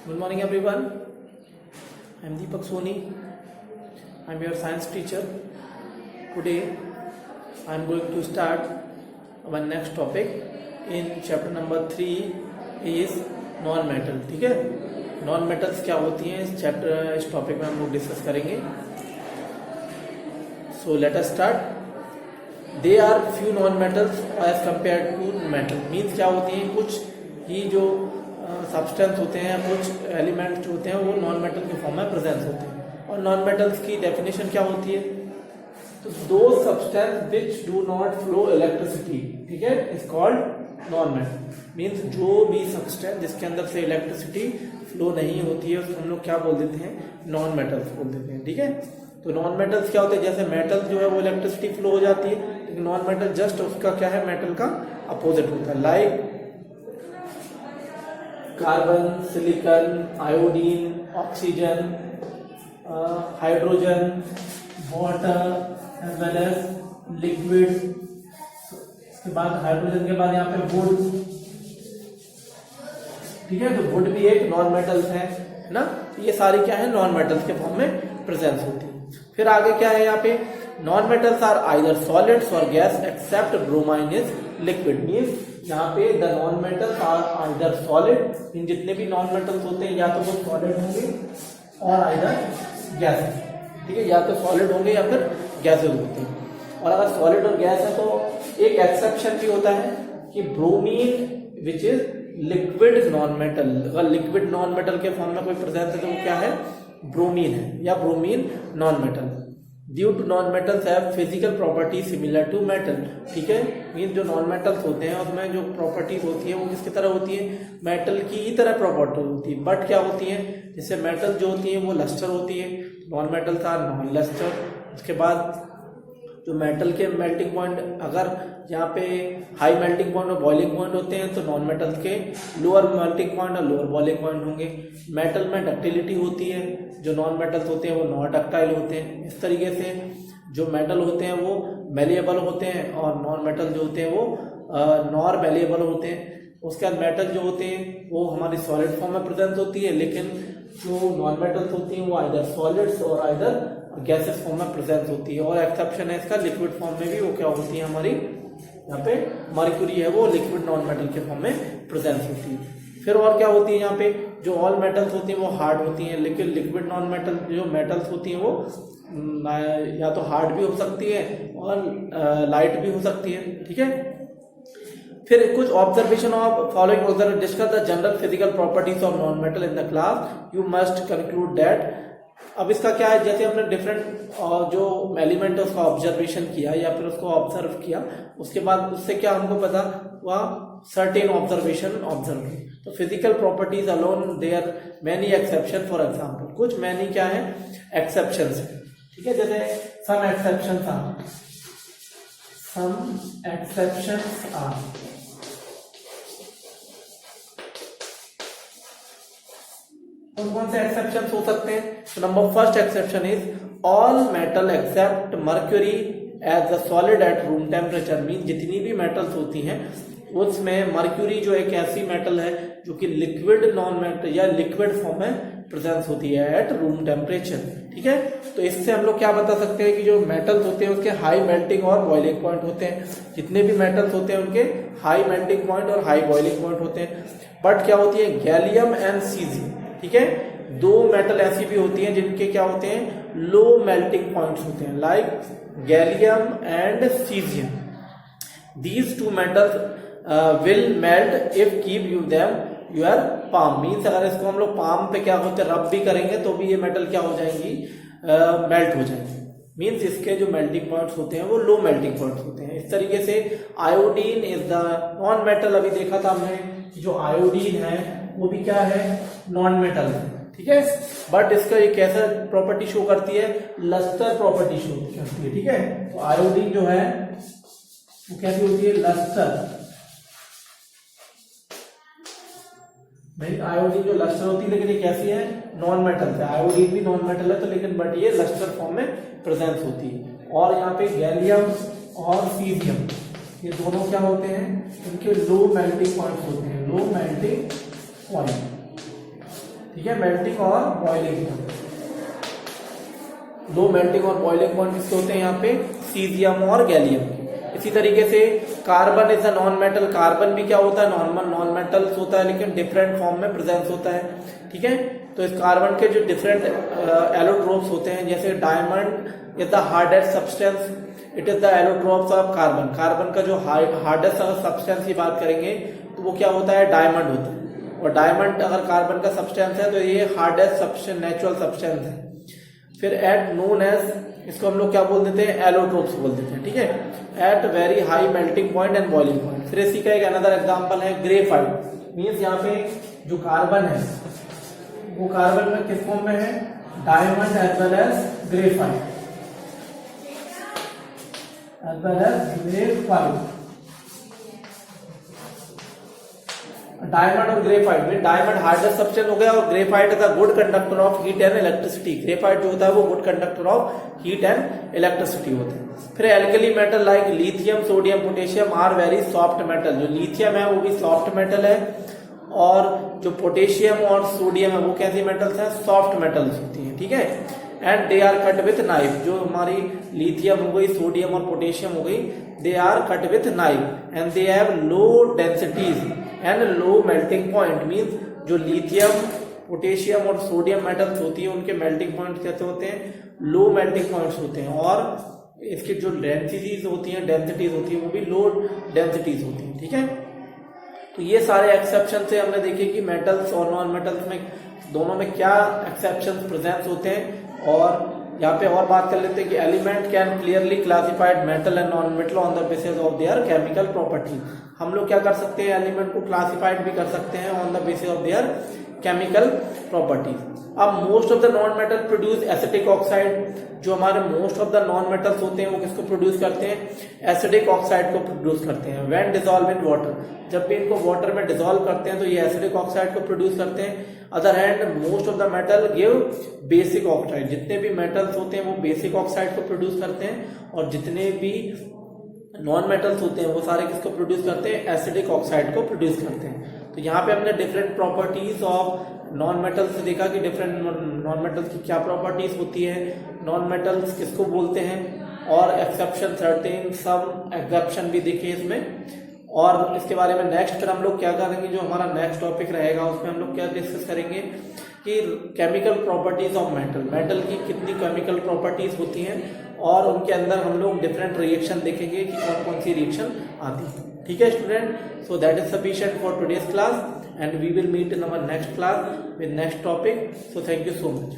Good morning everyone. I am Deepak Soni. I am your science teacher. Today I am going to start our next topic in chapter number 3 is non metal. ठीक है, non metals क्या होती हैं इस topic में हम लोग discuss करेंगे. So let us start. They are few non metals as compare to metal. Means क्या होती हैं, कुछ ही जो सब्सटेंस होते हैं, कुछ एलिमेंट्स होते हैं वो नॉन मेटल के फॉर्म में प्रेजेंट होते हैं. और नॉन मेटल्स की डेफिनेशन क्या होती है, तो दो substance which do not flow electricity, ठीक है, is called non metal. Means जो भी सब्सटेंस जिसके अंदर से इलेक्ट्रिसिटी फ्लो नहीं होती है उसको हम लोग क्या बोल देते हैं, नॉन मेटल्स बोल देते हैं. ठीक है, तो नॉन मेटल्स क्या होते हैं, जैसे मेटल जो है वो इलेक्ट्रिसिटी फ्लो हो जाती है, लेकिन नॉन मेटल जस्ट उसका क्या है, मेटल का अपोजिट होता है. Like carbon, silicon, iodine, oxygen, hydrogen, water as well as liquid. इसके बाद हाइड्रोजन के बाद यहाँ पे वुड. ठीक है, तो वुड भी एक नॉन मेटल्स है ना. ये सारी क्या है, नॉन मेटल्स के फॉर्म में प्रेजेंस होती है. फिर आगे क्या है यहाँ पे, non metals are either solids or gas except bromine is liquid. Means यहाँ पे the non metals are either solid. इन जितने भी नॉन मेटल्स होते हैं या तो वो सॉलिड होंगे और आइदर गैसेस. ठीक है, या तो सॉलिड होंगे या फिर गैसेस होते हैं. और अगर सॉलिड और गैस है तो एक एक्सेप्शन भी होता है कि bromine which is liquid non metal. अगर लिक्विड नॉन मेटल के फॉर्म में कोई प्रेजेंट है तो वो क्या है, ब्रोमीन है या bromine non metal. Due to non metals have physical property similar to metal. ठीक है, मीन जो नॉन मेटल्स होते हैं उसमें जो प्रॉपर्टीज होती है वो किसकी तरह होती है, मेटल की ही तरह प्रॉपर्टी होती है. बट क्या होती है, जैसे मेटल जो होती है वो लस्टर होती है, non metals are non lustre. उसके बाद जो मेटल के मेल्टिंग पॉइंट, अगर यहाँ पे हाई मेल्टिंग पॉइंट और बॉइलिंग पॉइंट होते हैं तो नॉन मेटल्स के लोअर मेल्टिंग पॉइंट और लोअर बॉइलिंग पॉइंट होंगे. मेटल में डक्टिलिटी होती है, जो नॉन मेटल्स होते हैं वो नॉन डक्टाइल होते हैं. इस तरीके से जो मेटल होते हैं वो मेलिएबल होते हैं और नॉन मेटल जो होते हैं वो नॉन मेलिएबल होते हैं. उसके बाद मेटल जो होते हैं वो हमारी सॉलिड फॉर्म में प्रेजेंट होती है, लेकिन जो नॉन मेटल्स होती हैं वो आइदर सॉलिड्स और आइदर गैसेस फॉर्म में प्रेजेंट होती है. और एक्सेप्शन है इसका, लिक्विड फॉर्म में भी वो क्या होती है, हमारी यहाँ पे मर्क्यूरी है वो लिक्विड नॉन मेटल के फॉर्म में प्रेजेंट होती है. फिर और क्या होती है, यहाँ पे जो ऑल मेटल्स होती हैं वो हार्ड होती हैं, लेकिन लिक्विड नॉन मेटल जो मेटल्स होती हैं वो या तो हार्ड भी हो सकती है और लाइट भी हो सकती है. ठीक है, फिर कुछ observation of following observe discuss the general physical properties of non metal in the class. You must conclude that. अब इसका क्या है, जैसे हमने डिफरेंट जो एलिमेंट है उसका ऑब्जर्वेशन किया या फिर उसको ऑब्जर्व किया, उसके बाद उससे क्या हमको पता हुआ, सर्टेन ऑब्जर्वेशन ऑब्जर्व की. तो physical properties alone there many exception. For example कुछ मैनी क्या है, एक्सेप्शंस है. ठीक है, जैसे सम एक्सेप्शंस आर कौन से एक्सेप्शन हो सकते हैं. तो number first exception is all metal except mercury as a solid at room temperature. Mean जितनी भी मेटल्स होती हैं उसमें मर्क्यूरी जो एक ऐसी मेटल है जो कि लिक्विड नॉन मेटल या लिक्विड फॉर्म में प्रेजेंस होती है एट रूम टेम्परेचर. ठीक है, तो इससे हम लोग क्या बता सकते हैं कि जो मेटल्स होते हैं उसके हाई मेल्टिंग और बॉइलिंग पॉइंट होते हैं. जितने भी मेटल्स होते हैं उनके हाई मेल्टिंग पॉइंट और हाई बॉइलिंग पॉइंट होते हैं. बट क्या होती है, गैलियम एंड सीजियम. ठीक है, दो मेटल ऐसी भी होती हैं जिनके क्या होते हैं, लो मेल्टिंग पॉइंट्स होते हैं, like gallium and caesium. These two metals will melt if keep you them your palm. Means अगर इसको हम लोग पाम पे क्या होते हैं, रब भी करेंगे तो भी ये मेटल क्या हो जाएंगी, मेल्ट हो जाएंगी. मीन्स इसके जो मेल्टिंग पॉइंट्स होते हैं वो लो मेल्टिंग पॉइंट्स होते हैं. इस तरीके से iodine is the non metal. अभी देखा था हमने कि जो आयोडीन है वो भी क्या है, नॉन मेटल है. ठीक है, बट इसका एक कैसा प्रॉपर्टी शो करती है, लस्टर प्रॉपर्टी शो करती है. ठीक है, तो आयोडीन जो है वो कैसी होती है, लस्टर. भाई आयोडीन जो लस्टर होती है, लेकिन ये कैसी है, नॉन मेटल है. आयोडीन भी नॉन मेटल है तो, लेकिन बट ये लस्टर फॉर्म में प्रेजेंस होती है. और यहाँ पे गैलियम और सीजियम ये दोनों क्या होते हैं, इनके लो मेल्टिंग पॉइंट होते हैं, लो मेल्टिंग पॉइंट. ठीक है, मेल्टिंग और बॉइलिंग पॉइंट। दो मेल्टिंग और बॉइलिंग पॉइंट किसके होते हैं यहाँ पे, सीजियम और गैलियम। इसी तरीके से carbon is a non metal, carbon भी क्या होता है, नॉर्मल नॉन मेटल्स होता है लेकिन डिफरेंट फॉर्म में प्रेजेंस होता है। ठीक है, तो इस कार्बन के जो डिफरेंट एलोट्रोप्स होते हैं, जैसे diamond is the hardest substance, it is the allotropes of carbon. Carbon का जो हार्डेस्ट सब्सटेंस की बात करेंगे तो वो क्या होता है, डायमंड होता है। और डायमंड अगर कार्बन का सब्सटेंस है तो ये हार्डेस्ट सब्सटेंस, नेचुरल सब्सटेंस है। फिर एट नोन एज, इसको हम लोग क्या बोल देते हैं, एलोट्रोप्स बोल देते हैं। ठीक है, at very high melting point and boiling point. फिर इसी का एक अनदर एग्जांपल है ग्रेफाइट, मींस यहाँ पे जो कार्बन है वो कार्बन में किस फॉर्म में है, diamond as well as graphite, as well as graphite. Diamond और ग्रेफाइट में, डायमंड हार्डेस्ट सब्सटेंस हो गया और graphite is a good conductor of heat and electricity. Graphite जो होता है वो good conductor of heat and electricity होता है। फिर alkali metal like lithium, sodium, potassium are very soft metal. जो लिथियम है वो भी सॉफ्ट मेटल है और जो पोटेशियम और सोडियम है वो कैसी मेटल्स हैं, सॉफ्ट मेटल्स होती है। ठीक है, and they are cut with knife. जो हमारी लिथियम हो गई, सोडियम और पोटेशियम हो गई, they are cut with knife and they have low densities and low melting point. Means जो लिथियम, पोटेशियम और सोडियम मेटल्स होती है उनके मेल्टिंग पॉइंट कैसे होते हैं, लो मेल्टिंग पॉइंट्स होते हैं। और इसकी जो डेंसिटीज होती हैं, वो भी लो डेंसिटीज होती हैं। ठीक है, तो ये सारे एक्सेप्शन से हमने देखे कि मेटल्स और नॉन मेटल्स में दोनों में क्या एक्सेप्शन प्रेजेंट होते हैं। और यहाँ पे और बात कर लेते हैं कि element can clearly classified metal and non metal on the basis of their chemical property. हम लोग क्या कर सकते हैं, एलिमेंट को क्लासिफाइड भी कर सकते हैं on the basis of their chemical properties. अब most of the non metal produce acidic oxide. जो हमारे most of the non metals होते हैं वो किसको प्रोड्यूस करते हैं, एसिडिक ऑक्साइड को प्रोड्यूस करते हैं। व्हेन डिसॉल्व इन वाटर, जब भी इनको वाटर में डिसॉल्व करते हैं तो ये एसिडिक ऑक्साइड को प्रोड्यूस करते हैं। Other hand most of the metal give basic oxide. जितने भी मेटल्स होते हैं वो बेसिक ऑक्साइड को प्रोड्यूस करते हैं और जितने भी नॉन मेटल्स होते हैं वो सारे किसको प्रोड्यूस करते हैं, एसिडिक ऑक्साइड को प्रोड्यूस करते हैं। तो यहाँ पे हमने different properties of non metals देखा कि डिफरेंट नॉन मेटल्स की क्या प्रॉपर्टीज होती है, नॉन मेटल्स किसको बोलते हैं, और एक्सेप्शन, सर्टेन, सम एक्सेप्शन भी देखे इसमें। और इसके बारे में नेक्स्ट फिर हम लोग क्या करेंगे, जो हमारा नेक्स्ट टॉपिक रहेगा उसमें हम लोग क्या डिस्कस करेंगे कि chemical properties of metal, metal की कितनी केमिकल प्रॉपर्टीज होती हैं और उनके अंदर हम लोग डिफरेंट रिएक्शन देखेंगे कि कौन कौन सी रिएक्शन आती है। ठीक है student, so that is sufficient for today's class and we will meet in our next class with next topic. So thank you so much.